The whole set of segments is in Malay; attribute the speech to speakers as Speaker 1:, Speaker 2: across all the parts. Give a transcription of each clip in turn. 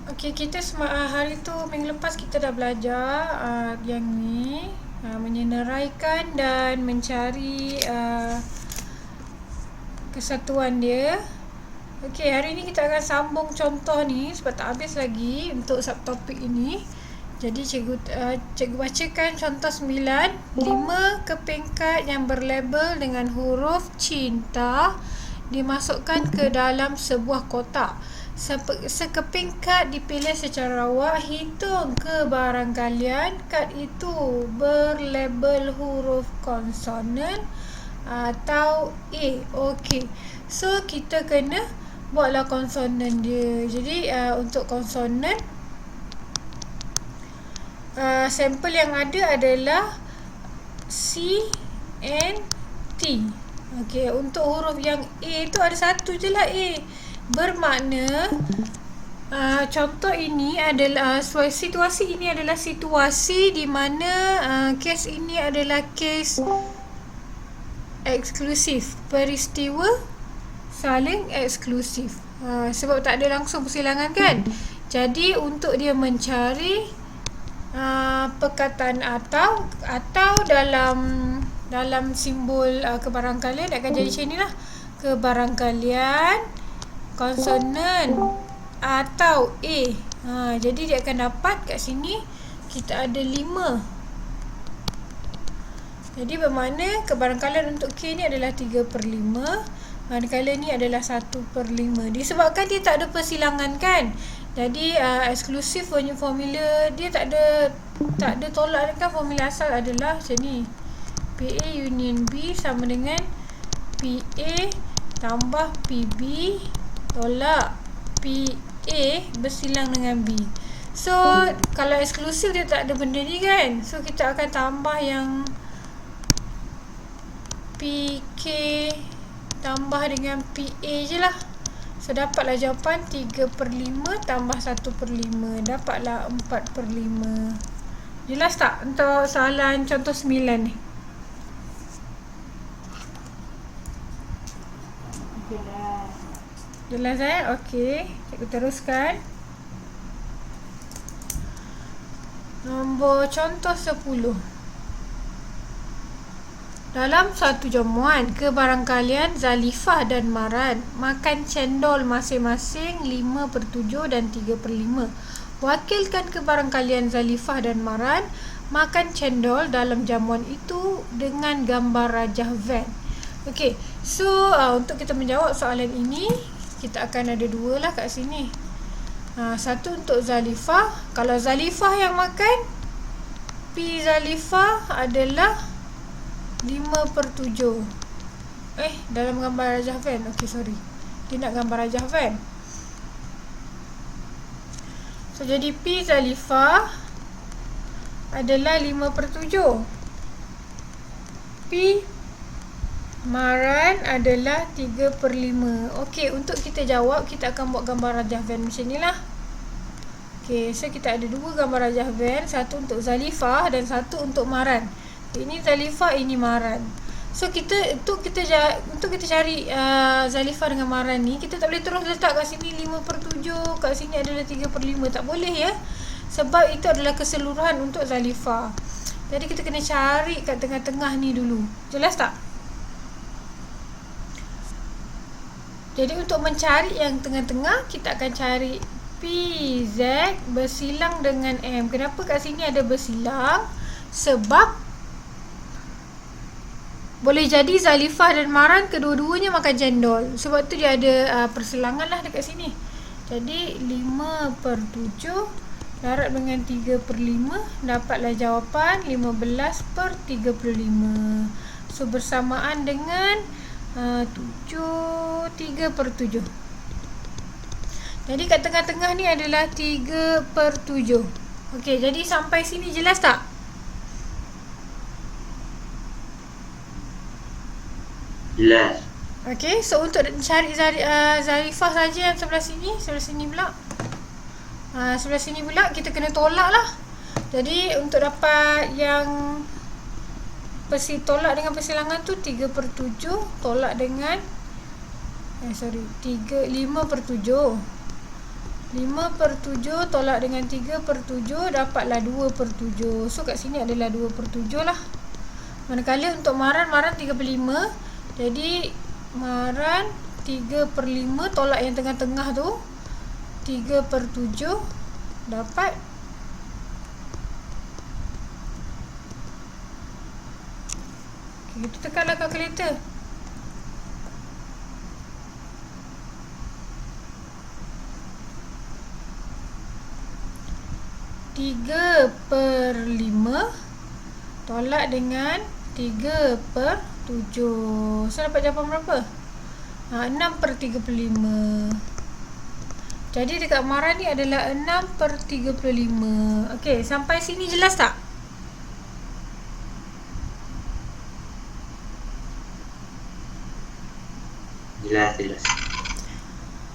Speaker 1: Okey, kita hari tu minggu lepas kita dah belajar yang ni menyenaraikan dan mencari kesatuan dia. Okey, hari ni kita akan sambung contoh ni sebab tak habis lagi untuk subtopik ini. Jadi cikgu bacakan contoh 9, 5 kepingkat yang berlabel dengan huruf cinta dimasukkan ke dalam sebuah kotak. Sekeping kad dipilih secara rawak. Hitung kebarangkalian kad itu berlabel huruf konsonan atau A. Okey. So kita kena buatlah konsonan dia. Jadi untuk konsonan sampel yang ada adalah C and T. Okey, untuk huruf yang A tu ada satu je lah A. Bermakna contoh ini adalah situasi ini adalah situasi di mana kes ini adalah kes eksklusif, peristiwa saling eksklusif. Sebab tak ada langsung persilangan kan. Jadi untuk dia mencari perkataan atau dalam simbol kebarangkalian akan jadi macam inilah. Kebarangkalian konsonan atau A. Jadi dia akan dapat kat sini kita ada 5. Jadi bermakna kebarangkalian untuk K ni adalah 3/5, manakala ni adalah 1/5. Disebabkan dia tak ada persilangan kan. Jadi eksklusif punya formula dia tak ada tolak kan. Formula asal adalah macam ni. PA union B sama dengan PA tambah PB tolak PA bersilang dengan B. So kalau eksklusif dia tak ada benda ni kan. So kita akan tambah yang PK tambah dengan PA je lah. So dapatlah jawapan 3/5 tambah 1/5. Dapatlah 4/5. Jelas tak untuk soalan contoh 9 ni? Jelas Okey, cikgu teruskan. Nombor contoh 10. Dalam satu jamuan, kebarangkalian Zalifah dan Maran makan cendol masing-masing 5/7 dan 3/5. Wakilkan kebarangkalian Zalifah dan Maran makan cendol dalam jamuan itu dengan gambar rajah van. Okey, so untuk kita menjawab soalan ini, kita akan ada 2 lah kat sini. Satu untuk Zalifah. Kalau Zalifah yang makan, P Zalifah adalah 5/7. Dalam gambar rajah van. Okey, sorry. Dia nak gambar rajah van. So jadi P Zalifah adalah 5/7. P Maran adalah 3/5. Okey, untuk kita jawab, kita akan buat gambar rajah van macam ni lah. Okey, so kita ada 2 gambar rajah van. Satu untuk Zalifah dan satu untuk Maran. Ini Zalifah, ini Maran. So untuk kita cari Zalifah dengan Maran ni, kita tak boleh terus letak kat sini 5/7, kat sini adalah 3/5. Tak boleh ya. Sebab itu adalah keseluruhan untuk Zalifah. Jadi kita kena cari kat tengah-tengah ni dulu. Jelas tak? Jadi untuk mencari yang tengah-tengah, kita akan cari PZ bersilang dengan M. Kenapa kat sini ada bersilang? Sebab boleh jadi Zalifah dan Maran kedua-duanya makan cendol. Sebab tu dia ada persilangan lah dekat sini. Jadi 5/7 darab dengan 3/5, dapatlah jawapan 15/35. So bersamaan dengan 3/7. Jadi kat tengah-tengah ni adalah 3/7. Okey, jadi sampai sini jelas tak?
Speaker 2: Jelas.
Speaker 1: Okey, so untuk cari Zarifah saja yang sebelah sini pula. Sebelah sini pula kita kena tolak lah. Jadi untuk dapat yang tolak dengan persilangan tu 3/7 tolak dengan 5/7. 5/7 tolak dengan 3/7 dapatlah 2/7. So kat sini adalah 2/7 lah. Manakala untuk maran 3/5. Jadi maran 3/5 tolak yang tengah-tengah tu 3/7 dapat kita tekanlah kalkulator. Tiga per 5 tolak dengan 3/7. So dapat jawapan berapa? 6/35. Jadi dekat maran ni adalah 6/35. Okey, sampai sini jelas tak?
Speaker 2: Jelas.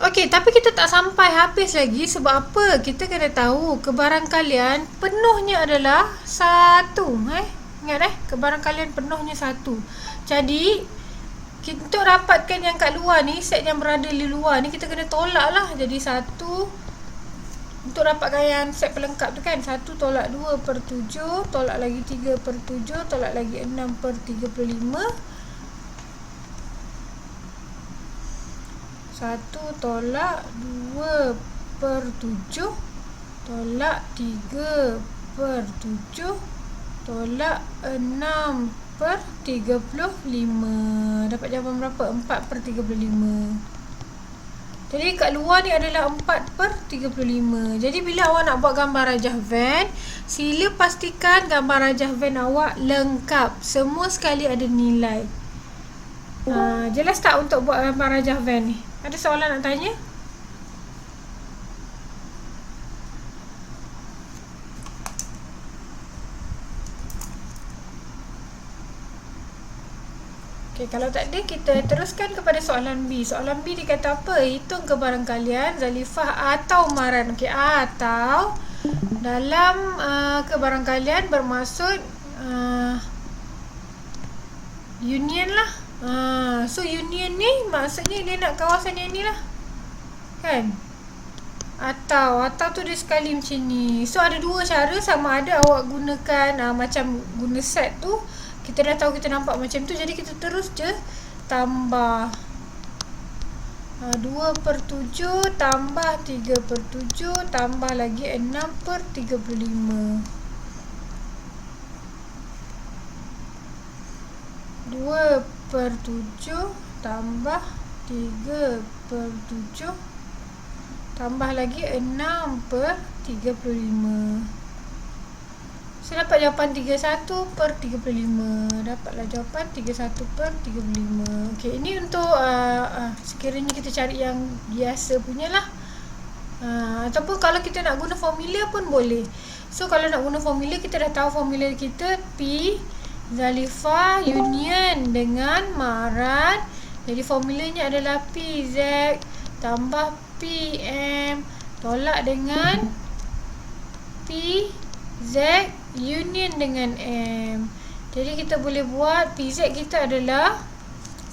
Speaker 1: Okey, tapi kita tak sampai habis lagi. Sebab apa? Kita kena tahu kebarangkalian penuhnya adalah 1. Ingat kebarangkalian penuhnya 1. Jadi untuk dapatkan yang kat luar ni, set yang berada di luar ni, kita kena tolak lah. Jadi 1 untuk dapatkan yang set pelengkap tu kan, 1 tolak 2/7, tolak lagi 3/7, tolak lagi 6/35. 1 tolak 2/7 tolak 3/7 tolak 6/35. Dapat jawapan berapa? 4/35. Jadi kat luar ni adalah 4/35. Jadi bila awak nak buat gambar rajah van, sila pastikan gambar rajah van awak lengkap. Semua sekali ada nilai. Jelas tak untuk buat gambar rajah van ni? Ada soalan nak tanya? Okey, kalau tak ada, kita teruskan kepada soalan B. Soalan B dia kata apa? Hitung kebarangkalian Zalifah atau Maran. Okey, atau dalam kebarangkalian bermaksud union lah. So union ni maksudnya dia nak kawasan yang ni lah, kan? Atau tu dia sekali macam ni. So ada dua cara, sama ada awak gunakan macam guna set tu. Kita dah tahu kita nampak macam tu, jadi kita terus je tambah 2/7 tambah 3/7 tambah lagi 6/35. 2/7 tambah 3/7 tambah lagi 6/35. Saya dapat jawapan 31/35. Dapatlah jawapan 31/35. Okey, ini untuk sekiranya kita cari yang biasa punya lah. Ataupun kalau kita nak guna formula pun boleh. So kalau nak guna formula, kita dah tahu formula kita P Zalifah union dengan Maran. Jadi formulanya adalah PZ tambah PM tolak dengan PZ union dengan M. Jadi kita boleh buat PZ kita adalah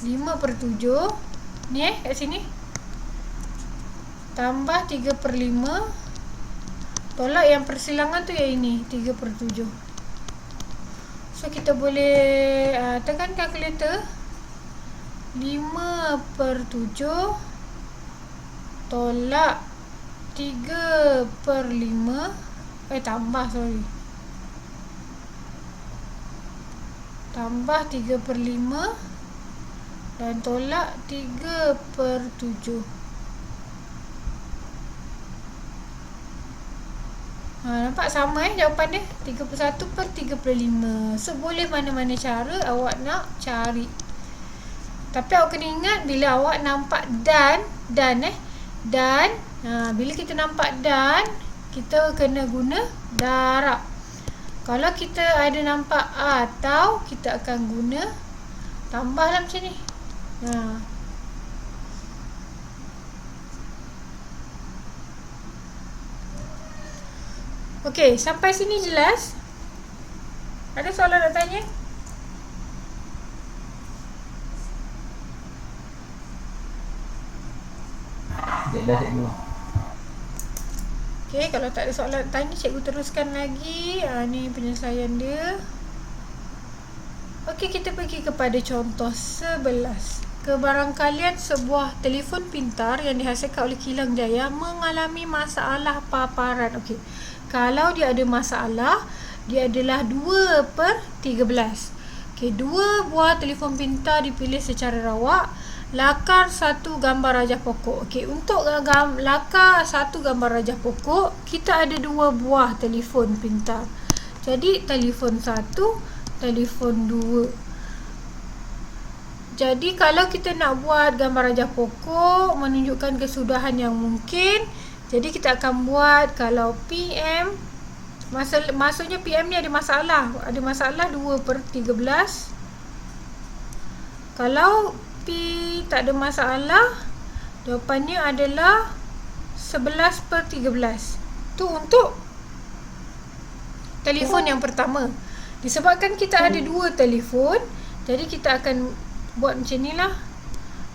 Speaker 1: 5/7 ni kat sini, tambah 3/5 tolak yang persilangan tu yang ini 3/7. So kita boleh tekan kalkulator. 5/7 tolak 3/5 tambah 3/5 dan tolak 3/7. Nampak sama jawapan dia 31/35. So boleh mana-mana cara awak nak cari. Tapi awak kena ingat bila awak nampak dan bila kita nampak dan, kita kena guna darab. Kalau kita ada nampak atau, kita akan guna tambahlah macam ni. Okey, sampai sini jelas? Ada soalan nak tanya?
Speaker 2: Jelas cikgu.
Speaker 1: Okey, kalau tak ada soalan tanya, cikgu teruskan lagi. Ni penyelesaian dia. Okey, kita pergi kepada contoh 11. Kebarangkalian sebuah telefon pintar yang dihasilkan oleh Kilang Jaya mengalami masalah paparan. Okey, kalau dia ada masalah, dia adalah 2/13. Okey, 2 buah telefon pintar dipilih secara rawak. Lakar 1 gambar rajah pokok. Okey, untuk lakar 1 gambar rajah pokok, kita ada 2 buah telefon pintar. Jadi telefon 1, telefon 2. Jadi kalau kita nak buat gambar rajah pokok menunjukkan kesudahan yang mungkin, jadi kita akan buat kalau PM, maksudnya PM ni ada masalah. Ada masalah 2/13. Kalau P tak ada masalah, jawapannya adalah 11/13. Tu untuk telefon yang pertama. Disebabkan kita ada 2 telefon, jadi kita akan buat macam ni lah.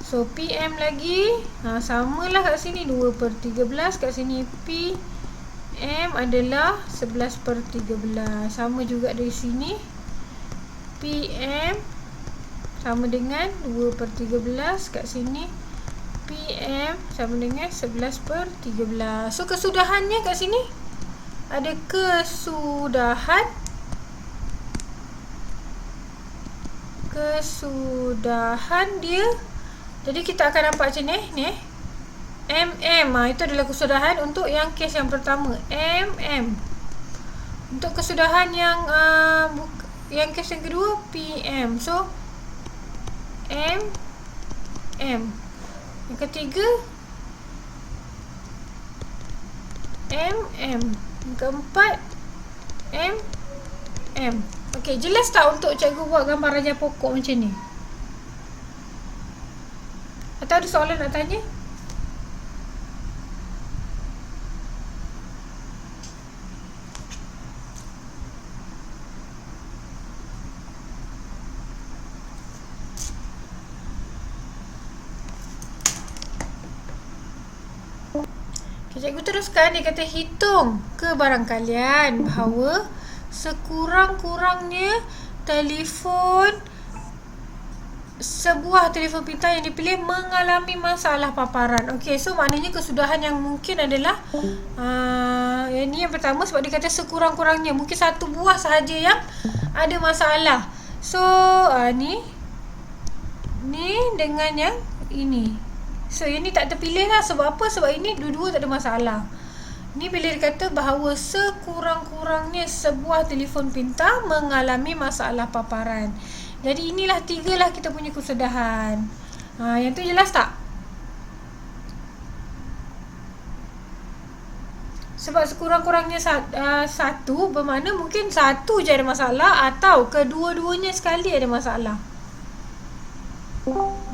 Speaker 1: So PM lagi, samalah kat sini 2/13, kat sini PM adalah 11/13. Sama juga dari sini, PM sama dengan 2/13, kat sini PM sama dengan 11/13. So kesudahannya kat sini ada kesudahan dia. Jadi kita akan nampak macam ni, MM. Itu adalah kesudahan untuk yang kes yang pertama, MM. Untuk kesudahan yang kes yang kedua, PM. So MM. Yang ketiga, MM. Yang keempat, MM. Okey, jelas tak untuk cikgu buat gambar rajah pokok macam ni? Atau ada soalan nak tanya? Cikgu teruskan. Dia kata hitung kebarangkalian bahawa sekurang-kurangnya sebuah telefon pintar yang dipilih mengalami masalah paparan. Okey, so maknanya kesudahan yang mungkin adalah yang ni yang pertama, sebab dia kata sekurang-kurangnya mungkin 1 buah sahaja yang ada masalah. So ni dengan yang ini. So yang ni tak terpilih lah. Sebab apa? Sebab ini dua-dua tak ada masalah. Ni bila dia kata bahawa sekurang-kurangnya sebuah telefon pintar mengalami masalah paparan. Jadi inilah 3 lah kita punya kesudahan. Yang tu jelas tak? Sebab sekurang-kurangnya 1 bermakna mungkin 1 je ada masalah atau kedua-duanya sekali ada masalah.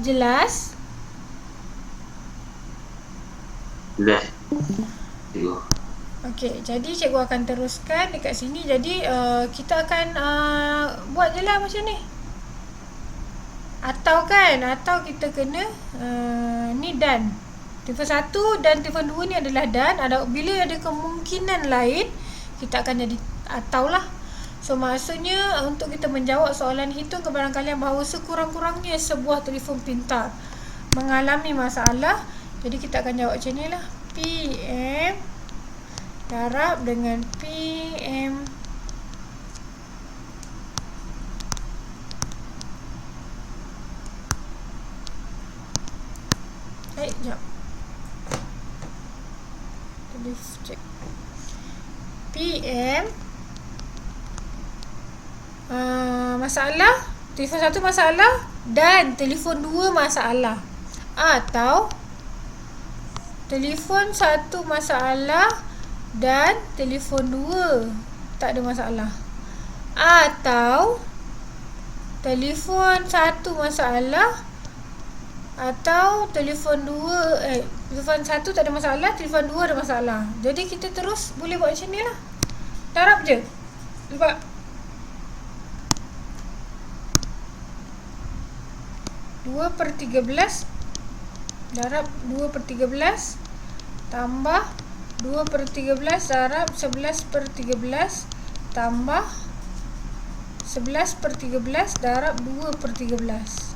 Speaker 1: Jelas?
Speaker 2: Jelas.
Speaker 1: Okey, jadi cikgu akan teruskan dekat sini. Jadi kita akan buat je lah macam ni. Atau kita kena ni dan telefon 1 dan telefon 2 ni adalah dan. Bila ada kemungkinan lain, kita akan jadi atau lah. So maksudnya untuk kita menjawab soalan hitung kebarangkalian bahawa sekurang-kurangnya sebuah telefon pintar mengalami masalah, jadi kita akan jawab macam ni lah. PM darab dengan PM sekejap. Cek. PM masalah, telefon 1 masalah dan telefon 2 masalah, atau telefon 1 masalah dan telefon 2 tak ada masalah, atau telefon 1 masalah atau telefon 1 tak ada masalah, telefon 2 ada masalah. Jadi kita terus boleh buat macam ni lah. Darab je. Sebab darab 2/13 tambah 2/13 darab 11/13 tambah 11/13 darab 2/13.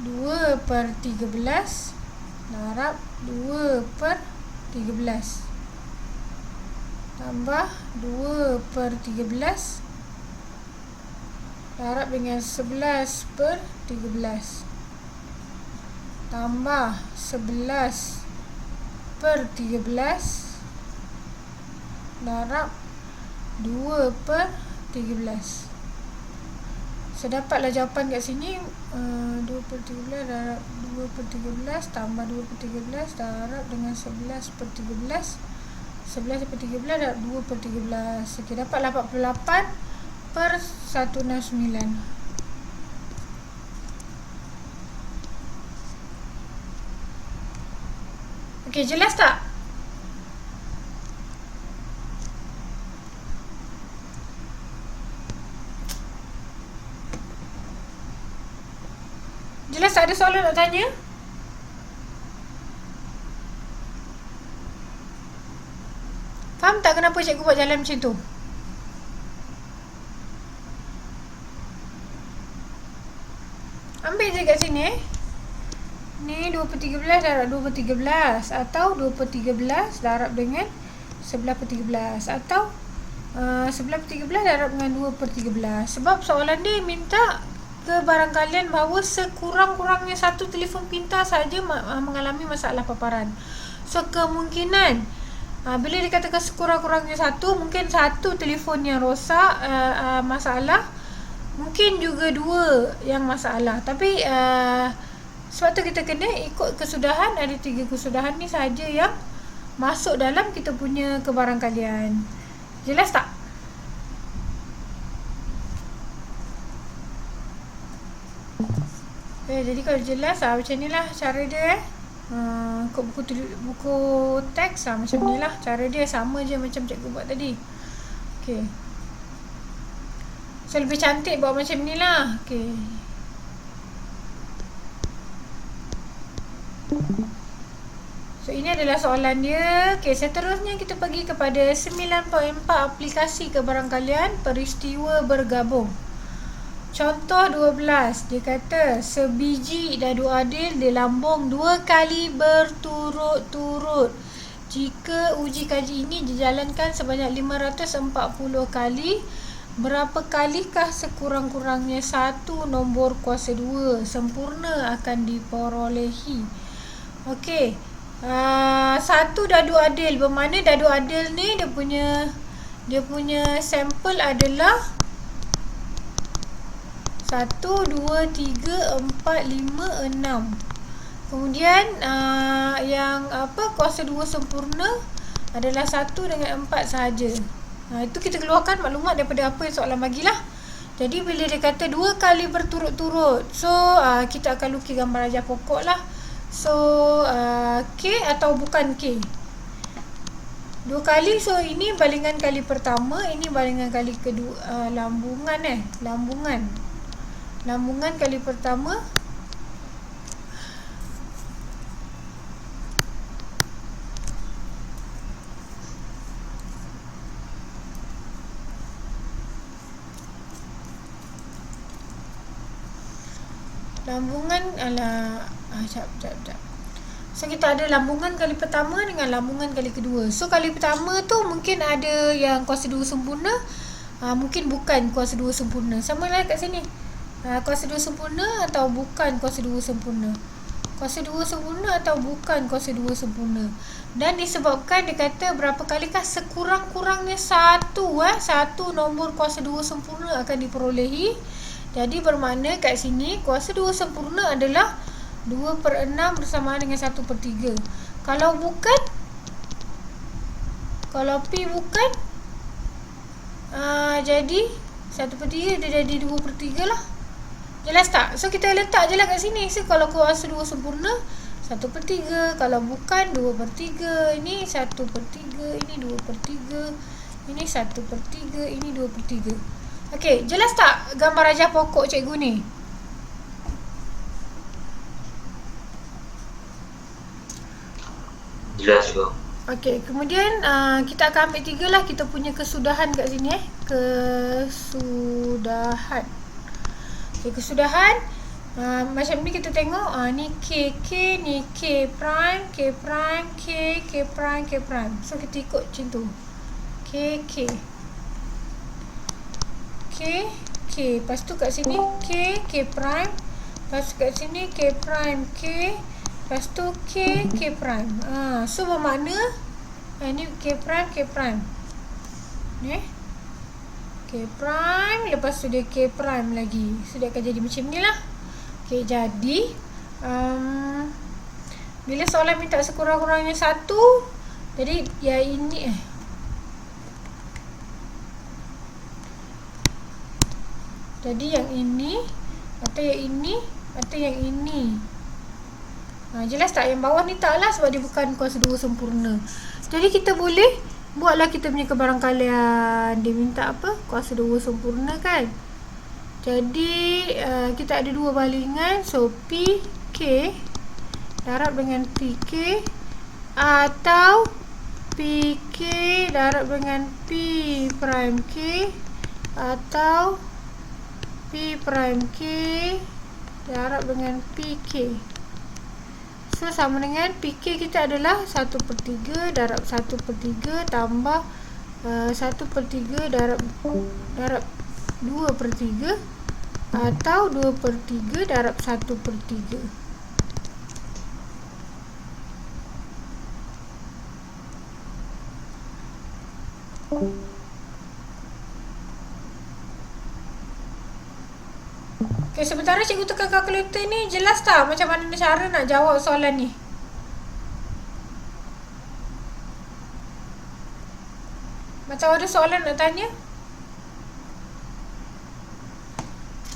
Speaker 1: Dua per 13 darab 2/13 tambah 2/13 darab dengan 11/13 tambah 11/13 darab 2/13. So dapatlah jawapan kat sini, 2/13 darab 2/13 tambah 2/13 darab dengan 11/13. 11/13 darab 2/13. Okey, dapatlah 48/169. Okey, jelas tak? Jelas tak? Ada soalan nak tanya? Faham tak kenapa cikgu buat jalan macam tu? Ambil je kat sini Ni 2/13 darab 2/13 atau 2/13 darab dengan 11/13 atau 11/13 darab dengan 2/13. Sebab soalan dia minta ke barang kalian bahawa sekurang-kurangnya satu telefon pintar saja mengalami masalah paparan. So kemungkinan bila dikatakan sekurang-kurangnya satu, mungkin satu telefon yang rosak masalah, mungkin juga dua yang masalah. Tapi sebab tu kita kena ikut kesudahan. Ada 3 kesudahan ni sahaja yang masuk dalam kita punya kebarangkalian. Jelas tak? Okay, jadi kalau jelas macam ni lah cara dia. Ikut buku teks macam ni lah cara dia, sama je macam cikgu buat tadi. Okay, so lebih cantik buat macam ni lah. Okay, so ini adalah soalan dia. Okay, seterusnya kita pergi kepada 9.4 aplikasi kebarangkalian peristiwa bergabung. Contoh 12, dia kata sebiji dadu adil dilambung 2 kali berturut-turut. Jika uji kaji ini dijalankan sebanyak 540 kali, berapa kalikah sekurang-kurangnya satu nombor kuasa 2 sempurna akan diperolehi? Okey, satu dadu adil, bermakna dadu adil ni dia punya sampel adalah 1, 2, 3, 4, 5, 6. Kemudian yang kuasa 2 sempurna adalah 1 dengan 4 sahaja. Itu kita keluarkan maklumat daripada apa yang soalan bagilah. Jadi bila dia kata 2 kali berturut-turut, so kita akan lukis gambar ajar pokok lah. So K atau bukan K, 2 kali. So ini balingan kali pertama, ini balingan kali kedua. Lambungan kali pertama sekejap. So kita ada lambungan kali pertama dengan lambungan kali kedua. So kali pertama tu mungkin ada yang kuasa 2 sempurna, mungkin bukan kuasa 2 sempurna. Sama lah kat sini, kuasa 2 sempurna atau bukan kuasa 2 sempurna. Kuasa 2 sempurna atau bukan kuasa 2 sempurna. Dan disebabkan dia kata berapa kalikah sekurang-kurangnya satu nombor kuasa 2 sempurna akan diperolehi. Jadi bermakna kat sini kuasa 2 sempurna adalah 2/6 bersamaan dengan 1/3. Kalau bukan, kalau P bukan, jadi 1/3 dia jadi 2/3 lah. Jelas tak? So kita letak je lah kat sini. So kalau kuasa 2 sempurna 1/3, kalau bukan 2/3, ini 1/3, ini 2/3, ini 1/3, ini 2/3. Okey, jelas tak gambar rajah pokok cikgu ni?
Speaker 2: Jelas ke?
Speaker 1: Okey, kemudian kita akan ambil 3 lah kita punya kesudahan kat sini Kesudahan. Okey, kesudahan. Macam ni kita tengok, ni K, ni K prime, K prime, K, K prime, K prime. So kita ikut macam tu. K, K. K, K. Lepas tu kat sini K, K prime. Lepas tu kat sini K prime, K. Lepas tu K, K prime. So bermakna ni K prime, K prime. Ni K prime, lepas tu dia K prime lagi. So dia akan jadi macam ni lah. Okay, jadi bila soalan minta sekurang-kurangnya 1, jadi ya ini jadi yang ini atau yang ini atau yang ini. Jelas tak? Yang bawah ni taklah sebab dia bukan kuasa 2 sempurna. Jadi kita boleh buatlah kita punya kebarangkalian. Dia minta apa? Kuasa 2 sempurna kan? Jadi kita ada 2 balingan. So PK darab dengan PK atau PK darab dengan P prime K atau P prime K darab dengan PK. So sama dengan PK kita adalah 1/3 darab 1/3 tambah 1/3 darab 2/3 atau 2/3 darab 1/3. Okay, sementara cikgu tekan kalkulator ni, jelas tak macam mana cara nak jawab soalan ni? Macam ada soalan nak tanya?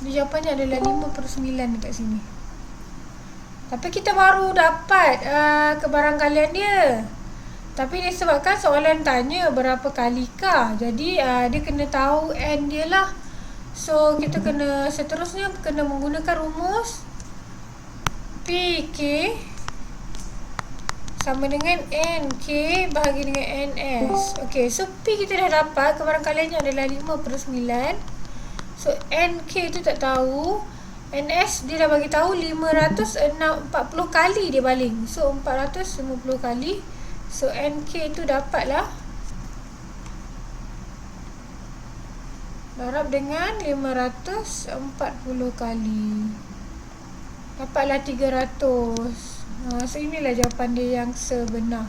Speaker 1: Jawapannya adalah 5/9 dekat sini. Tapi kita baru dapat kebarangkalian dia. Tapi disebabkan soalan tanya berapa kalikah, jadi dia kena tahu N dia lah. So kita kena seterusnya kena menggunakan rumus PK sama dengan NK bahagi dengan NS. Okey, so P kita dah dapat, kebarangkaliannya adalah 5/9. So NK tu tak tahu. NS dia dah bagi tahu 540 kali dia baling. So 450 kali. So NK tu dapatlah darab dengan 540 kali. Dapatlah 300. So inilah jawapan dia yang sebenar.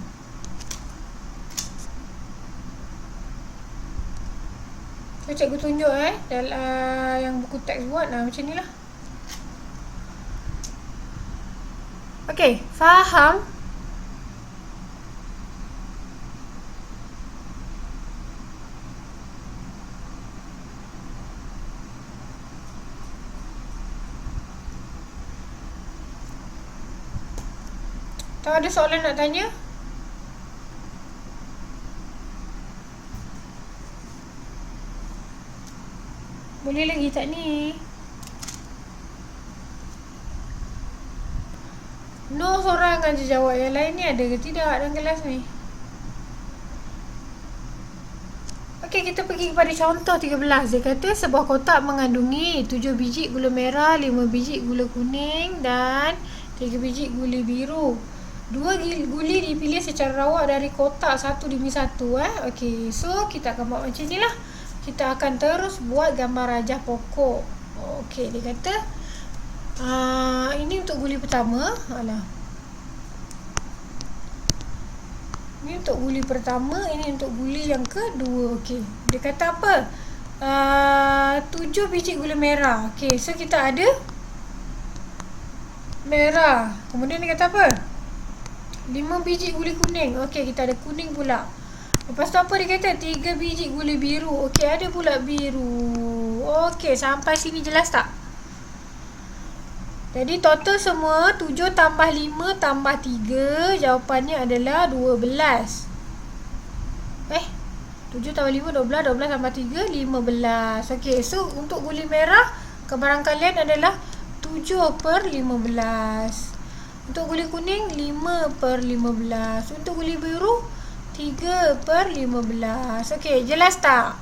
Speaker 1: So cikgu tunjuk dalam yang buku teks buat macam ni lah. Okey, faham? Tahu ada soalan nak tanya? Boleh lagi tak ni? No seorang aja jawab. Yang lain ni ada ke tidak dalam kelas ni? Okey, kita pergi kepada contoh 13. Dia kata sebuah kotak mengandungi 7 biji gula merah, 5 biji gula kuning dan 3 biji gula biru. 2 guli dipilih secara rawak dari kotak 1:1. Okey, so kita akan buat macam ni lah. Kita akan terus buat gambar rajah pokok. Okey, dia kata ini untuk guli pertama. Ini untuk guli pertama, ini untuk guli yang kedua. Okey, dia kata apa? 7 biji gula merah. Okey, so kita ada merah. Kemudian dia kata apa? 5 biji gula kuning. Okey, kita ada kuning pula. Lepas tu apa dia kata? 3 biji gula biru. Okey, ada pula biru. Okey, sampai sini jelas tak? Jadi total semua 7 tambah 5 tambah 3. Jawapannya adalah 12. 12 7 tambah 5, 12. 12 tambah 3, 15. Okey, so untuk guli merah, kebarangkalian adalah 7/15. Untuk guli kuning, 5/15. Untuk guli biru, 3/15. Okey, jelas tak?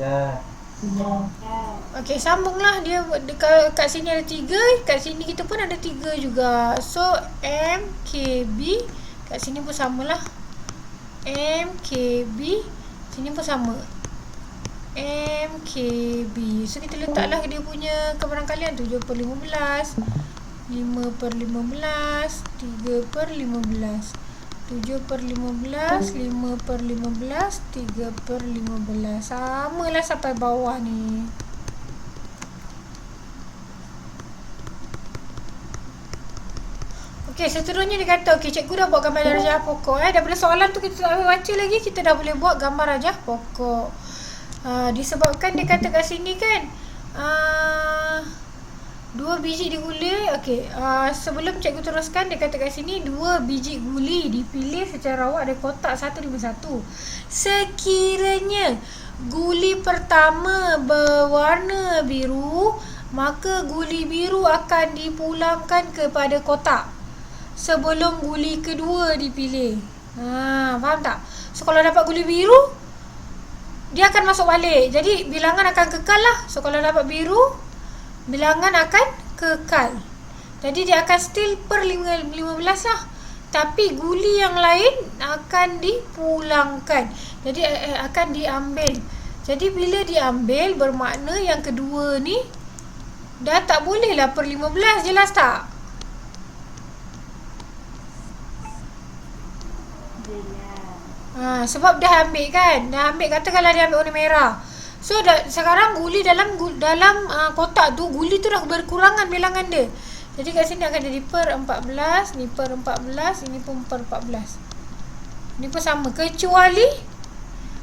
Speaker 3: Dah.
Speaker 1: Okey, sambunglah dia. Kat sini ada 3, kat sini kita pun ada 3 juga. So MKB, kat sini pun samalah. MKB, sini pun sama. MKB. So kita letaklah dia punya kebarangkalian 7/15, 5/15, 3/15, 7/15, 5/15, 3/15. Samalah sampai bawah ni. Okey, seterusnya dia kata, okey, cikgu dah buat gambar rajah pokok. Daripada soalan tu kita tak boleh baca lagi, kita dah boleh buat gambar rajah pokok. Disebabkan dia kata kat sini kan, 2 biji diguli. Okey, sebelum cikgu teruskan, dia kata kat sini 2 biji guli dipilih secara rawat dari kotak 151. Sekiranya guli pertama berwarna biru, maka guli biru akan dipulangkan kepada kotak sebelum guli kedua dipilih. Faham tak? So kalau dapat guli biru, dia akan masuk balik. Jadi bilangan akan kekal lah. So kalau dapat biru, bilangan akan kekal. Jadi dia akan still per 15 lah. Tapi guli yang lain akan dipulangkan. Jadi akan diambil. Jadi bila diambil, bermakna yang kedua ni dah tak boleh lah per 15. Jelas tak? Sebab dah ambil kan. Dah ambil, katakanlah dia ambil warna merah. So sekarang guli dalam kotak tu, guli tu dah berkurangan bilangan dia. Jadi kat sini akan jadi per 14, ni per 14, ini pun per 14. Ni pun sama, kecuali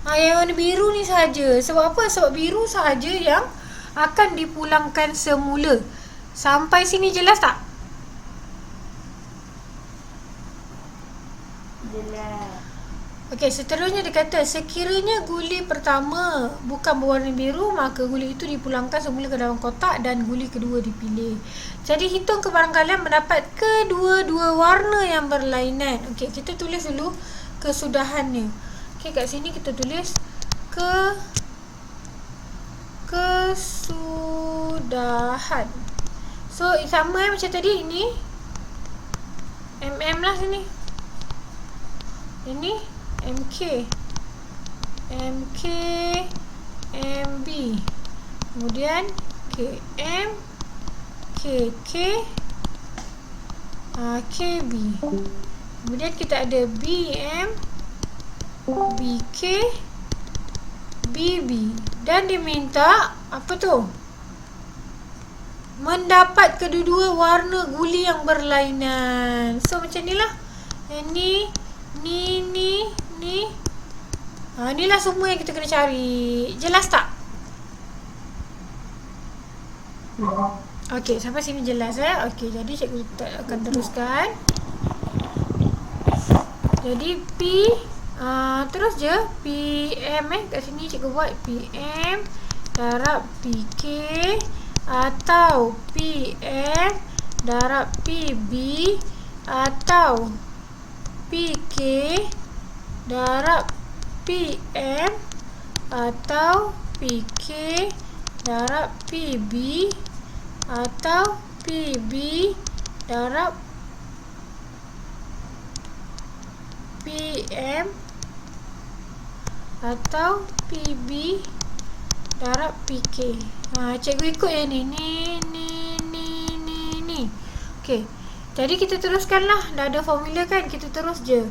Speaker 1: yang warna biru ni saja. Sebab apa? Sebab biru sahaja yang akan dipulangkan semula. Sampai sini jelas tak?
Speaker 4: Jelas.
Speaker 1: Okey, seterusnya dia kata, sekiranya guli pertama bukan berwarna biru, maka guli itu dipulangkan semula ke dalam kotak dan guli kedua dipilih. Jadi hitung kebarangkalian mendapat kedua-dua warna yang berlainan. Okey, kita tulis dulu kesudahannya. Okey, kat sini kita tulis kesudahan. So sama macam tadi, ini mm lah sini. Ini MK, MB, kemudian KM, KK, KB. Kemudian kita ada BM, BK, BB. Dan diminta apa tu? Mendapat kedua-dua warna guli yang berlainan. So macam ni lah. Ni. Inilah semua yang kita kena cari. Jelas tak? Okey, sampai sini jelas Okey, jadi cikgu akan teruskan. Jadi P, terus je PM kat sini cikgu buat PM darab PK atau PM darab PB atau PK darab PM atau PK darab PB atau PB darab PM atau PB darab PK. Cikgu ikut yang ni. Okey. Jadi kita teruskanlah. Dah ada formula kan? Kita terus je.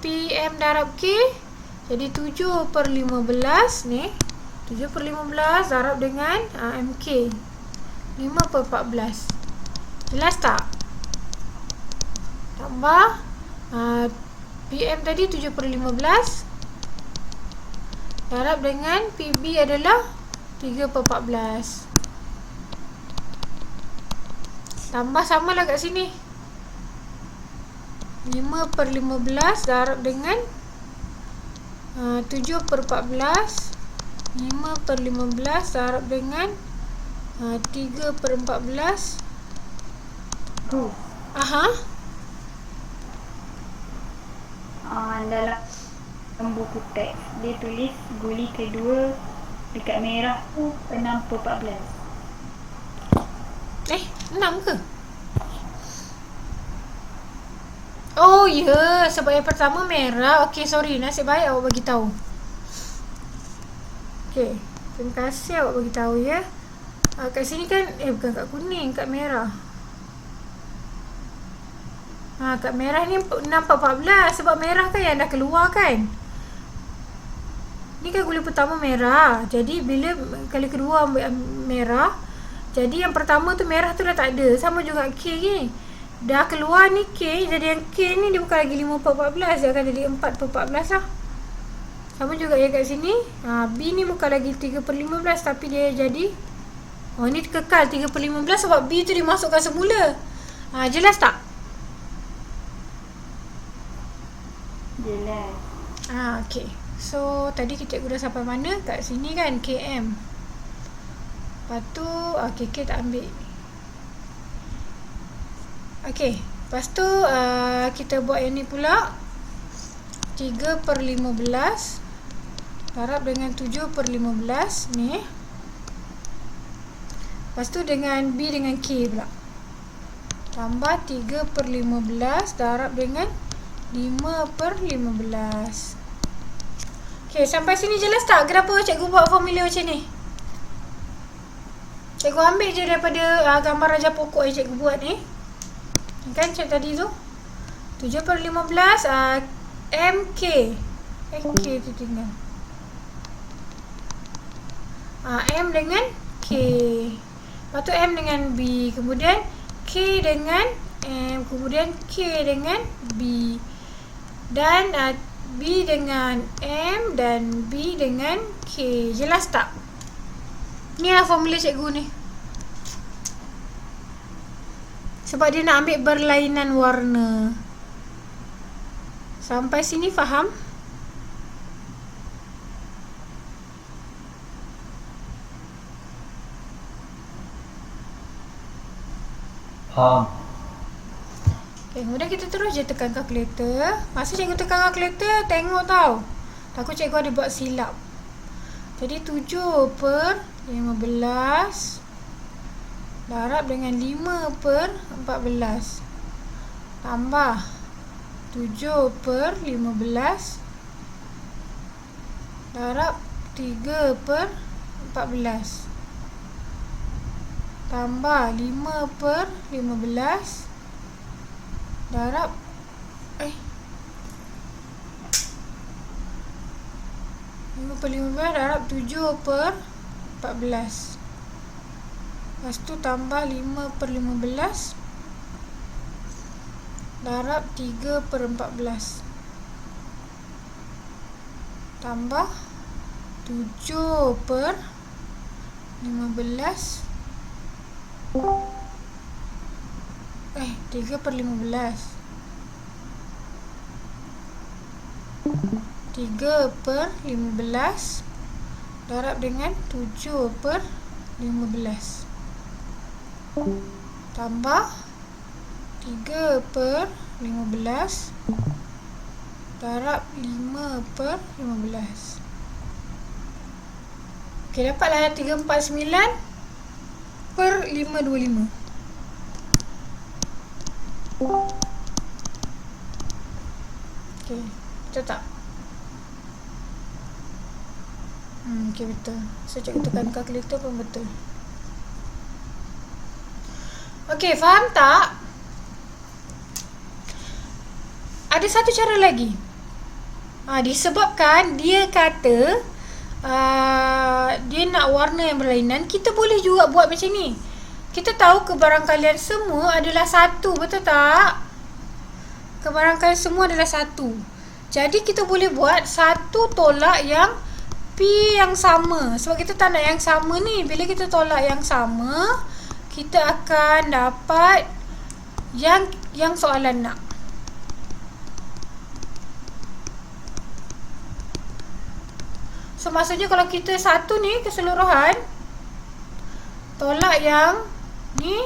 Speaker 1: PM darab K jadi 7/15 ni. 7/15 darab dengan MK 5/14. Jelas tak? Tambah PM tadi 7/15 darab dengan PB adalah 3/14. Tambah samalah kat sini. 5/15 darab dengan 7/14. 5/15 darab dengan 3/14. Aha.
Speaker 3: Dalam buku teks dia tulis guli kedua dekat merah tu 6/14.
Speaker 1: 6 ke? Oh ya, sebab yang pertama merah. Okey, sorry, nasib baik awak bagi tahu. Okey, terima kasih awak bagi tahu ya. Kat sini kan bukan kat kuning, kat merah. Kat merah ni 6/14 sebab merah kan yang dah keluar kan. Ni kan guli pertama merah. Jadi bila kali kedua ambil merah, jadi yang pertama tu merah tu dah tak ada. Sama juga K ni. Dah keluar ni K, jadi yang K ni dia bukan lagi 5/14, dia akan jadi 4/14 lah. Sama juga yang kat sini. B ni bukan lagi 3/15 tapi dia jadi ni kekal 3/15 sebab B tu dimasukkan semula. Jelas tak?
Speaker 3: Jelas.
Speaker 1: Okey. So tadi cikgu dah sampai mana? Kat sini kan km. Lepas tu K tak ambil. Okey. Lepas tu kita buat yang ni pula. 3/15 darab dengan 7/15 ni. Lepas tu dengan B dengan K pula. Tambah 3/15 darab dengan 5/15. Okey, sampai sini jelas tak kenapa cikgu buat formula macam ni? Cikgu ambil je daripada gambar raja pokok yang cikgu buat ni. Kan macam tadi tu. 7/15 MK. K tu tinggal. M dengan K. Lepas tu M dengan B. Kemudian K dengan M. Kemudian K dengan B. Dan B dengan M dan B dengan K. Jelas tak? Ni lah formula cikgu ni. Sebab dia nak ambil berlainan warna. Sampai sini faham?
Speaker 2: Faham.
Speaker 1: Okay, kemudian kita terus je tekan kalkulator. Masa cikgu tekan kalkulator, tengok tau. Takut cikgu ada buat silap. Jadi 7/15 darab dengan 5/14 tambah 7/15 darab 3/14 tambah 5/15 darab 5/15 darab 7/14. Lepas tu tambah 5/15 darab 3/14 tambah 7/15 3/15 3/15 darab dengan 7/15 tambah 3/15 darab 5/15. Okey, dapatlah 349/525. Okey, betul tak? Okey, betul. So, cikgu tekan kalkulator pun betul. Okey, faham tak? Ada satu cara lagi. Disebabkan dia kata dia nak warna yang berlainan, kita boleh juga buat macam ni. Kita tahu kebarangkalian semua adalah satu, betul tak? Kebarangkalian semua adalah satu. Jadi kita boleh buat satu tolak yang P yang sama. Sebab kita tak nak yang sama ni. Bila kita tolak yang sama, kita akan dapat yang soalan nak. So maksudnya kalau kita 1 ni keseluruhan, tolak yang ni,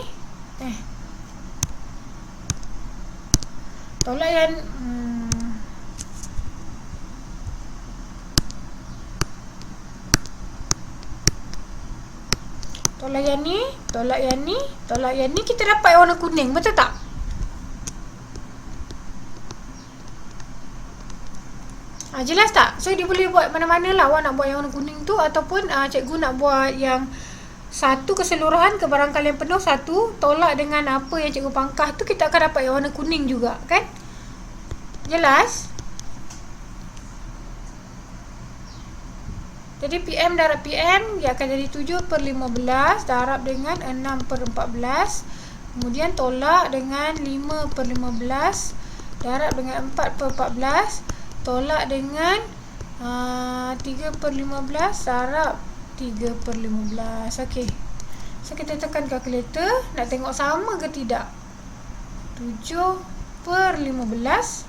Speaker 1: tolak yang tolak yang ni, tolak yang ni, tolak yang ni, kita dapat yang warna kuning, betul tak? Jelas tak? So dia boleh buat mana-mana lah. Awak nak buat yang warna kuning tu, ataupun cikgu nak buat yang 1 keseluruhan ke barangkali yang penuh 1, tolak dengan apa yang cikgu pangkah tu, kita akan dapat yang warna kuning juga, kan? Jelas? Jadi PM darab PM dia akan jadi 7/15 darab dengan 6/14. Kemudian tolak dengan 5/15 darab dengan 4/14. Tolak dengan 3/15 darab 3/15. Okey. So kita tekan kalkulator, nak tengok sama ke tidak. 7/15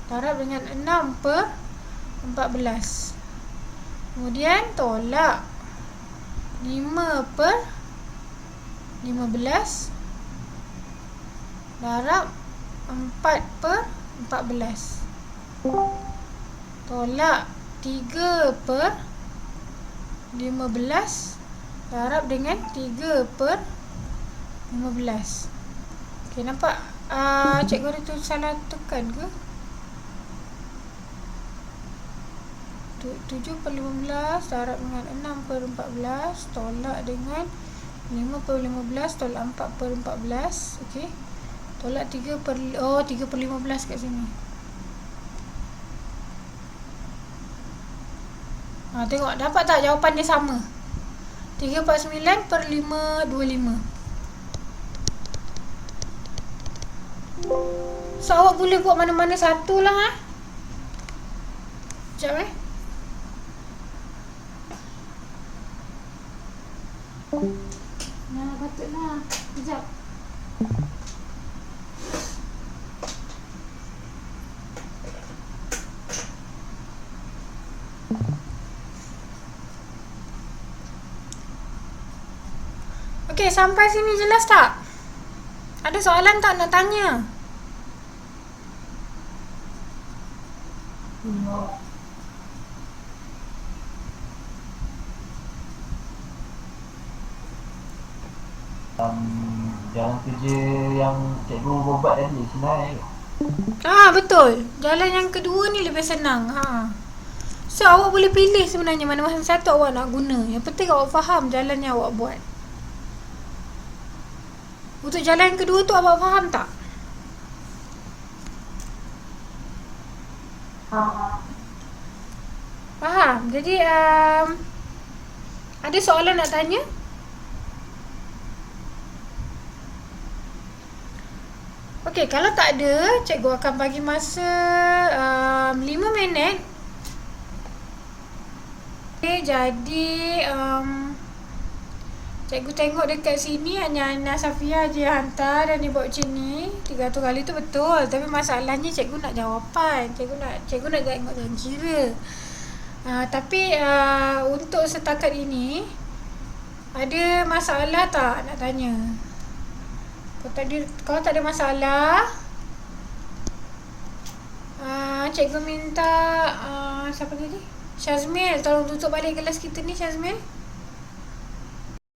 Speaker 1: darab dengan 6/14. Kemudian tolak 5/15 darab 4/14. Tolak 3/15 darab dengan 3/15. Okey, nampak cikgu ada tu salah tekan ke? 7/15 darab dengan 6/14 tolak dengan 5/15 tolak 4/14. Okey. Tolak 3/15 kat sini. Tengok dapat tak jawapan dia sama. 3/49/5/25. So awak boleh buat mana-mana satu lah. Sekejap patutlah. Sekejap. Okey, sampai sini jelas tak? Ada soalan tak nak tanya?
Speaker 2: Jalan kerja yang cikgu buat tadi senang ke?
Speaker 1: Betul. Jalan yang kedua ni lebih senang. So awak boleh pilih sebenarnya mana-mana satu awak nak guna. Yang penting awak faham jalan yang awak buat. Untuk jalan yang kedua tu awak faham tak? Faham. Jadi ada soalan nak tanya? Okey, kalau tak ada, cikgu akan bagi masa 5 minit. Okey, jadi cikgu tengok dekat sini hanya Ana Safia je yang hantar dan dia buat macam ni. 300 kali tu betul, tapi masalahnya cikgu nak jawapan. Cikgu nak tengok jalan kira. Tapi untuk setakat ini ada masalah tak nak tanya? Kalau tak ada masalah, cikgu minta siapa tadi? Syazmil, tolong tutup balik kelas kita ni, Syazmil.